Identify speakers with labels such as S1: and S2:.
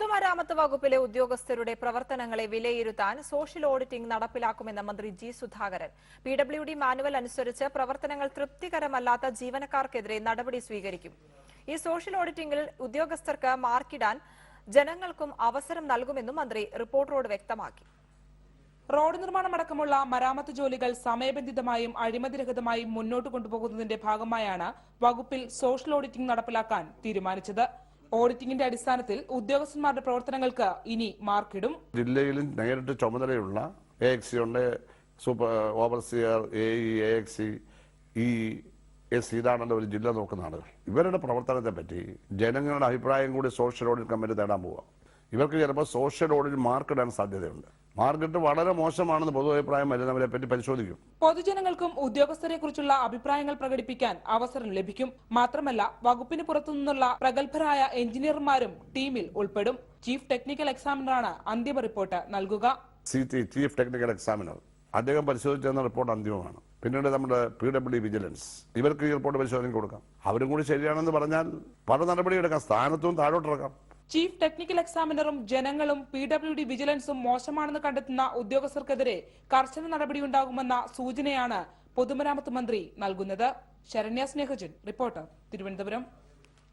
S1: പൊതുമരാമത്ത് വകുപ്പിലെ ഉദ്യോഗസ്ഥരുടെ പ്രവർത്തനങ്ങളെ വിലയിരുത്താൻ സോഷ്യൽ ഓഡിറ്റിംഗ് നടപ്പിലാക്കുമെന്ന് മന്ത്രി ജി സുധാകരൻ. PWD മാനുവൽ അനുസരിച്ച് പ്രവർത്തനങ്ങൾ തൃപ്തികരമല്ലാത്ത ജീവനക്കാർക്കെതിരെ നടപടി സ്വീകരിക്കും. ഈ സോഷ്യൽ ഓഡിറ്റിംഗിൽ ഉദ്യോഗസ്ഥർക്ക് മാർക്കിടാൻ ജനങ്ങൾക്കും അവസരം നൽകുമെന്നും മന്ത്രി റിപ്പോർട്ടറോട് വ്യക്തമാക്കി.
S2: റോഡ് നിർമ്മാണമടക്കമുള്ള മരാമത്ത് ജോലികൾ സമയബന്ധിതമായും അഴിമതിരഹിതമായും മുന്നോട്ട് കൊണ്ടുപോകുന്നതിന്റെ ഭാഗമായാണ് വകുപ്പിൽ സോഷ്യൽ ഓഡിറ്റിംഗ് നടപ്പിലാക്കാൻ തീരുമാനിച്ചത്. ഓഡിറ്റിംഗിന്റെ അടിസ്ഥാനത്തിൽ ഉദ്യോഗസ്ഥന്മാരുടെ പ്രവർത്തനങ്ങൾക്ക് ഇനി മാർക്കിടും.
S3: ജില്ലയിൽ നേരിട്ട് ചുമതലയുള്ള AXC ഉണ്ട്, super overseer, AE, AXC, ES, ഇതാണല്ലോ ഒരു ജില്ല നോക്കുന്ന ആളുകൾ. ഇവരുടെ പ്രവർത്തനത്തെ പറ്റി ജനങ്ങളുടെ അഭിപ്രായം കൂടി സോഷ്യൽ ഓഡിറ്റ് കമ്മിറ്റി തേടാൻ പോവുക. ഇവർക്ക് ചിലപ്പോൾ സോഷ്യൽ ഓഡിറ്റ് മാർക്കിടാൻ സാധ്യതയുണ്ട്. മാർക്കിട്ട് വളരെ മോശമാണെന്ന് പൊതു അഭിപ്രായം വരുന്നവരെ പറ്റി പരിശോധിക്കും.
S2: പൊതുജനങ്ങൾക്കും ഉദ്യോഗസ്ഥരെ കുറിച്ചുള്ള അഭിപ്രായങ്ങൾ പ്രകടിപ്പിക്കാൻ അവസരം ലഭിക്കും. മാത്രമല്ല, വകുപ്പിന് പുറത്തുനിന്നുള്ള പ്രഗത്ഭരായ എഞ്ചിനീയർമാരും ടീമിൽ ഉൾപ്പെടും. ചീഫ് ടെക്നിക്കൽ എക്സാമിനറാണ് അന്തിമ റിപ്പോർട്ട് നൽകുക.
S3: ചീഫ് ടെക്നിക്കൽ എക്സാമിനർ അദ്ദേഹം പരിശോധിച്ചെന്ന റിപ്പോർട്ട് അന്തിമമാണ്. പിന്നീട് നമ്മുടെ PWD വിജിലൻസ് ഇവർക്ക് ഈ റിപ്പോർട്ട് പരിശോധന കൊടുക്കാം. അവരും കൂടി ശരിയാണെന്ന് പറഞ്ഞാൽ പല നടപടിയെടുക്കാം, സ്ഥാനത്തും താഴോട്ടിറക്കാം.
S2: ചീഫ് ടെക്നിക്കൽ എക്സാമിനറും ജനങ്ങളും PWD വിജിലൻസും മോശമാണെന്ന് കണ്ടെത്തുന്ന ഉദ്യോഗസ്ഥർക്കെതിരെ കർശന നടപടിയുണ്ടാകുമെന്ന സൂചനയാണ് പൊതുമരാമത്ത് മന്ത്രി നൽകുന്നത്. ശരണ്യ സ്നേഹജൻ, റിപ്പോർട്ടർ, തിരുവനന്തപുരം.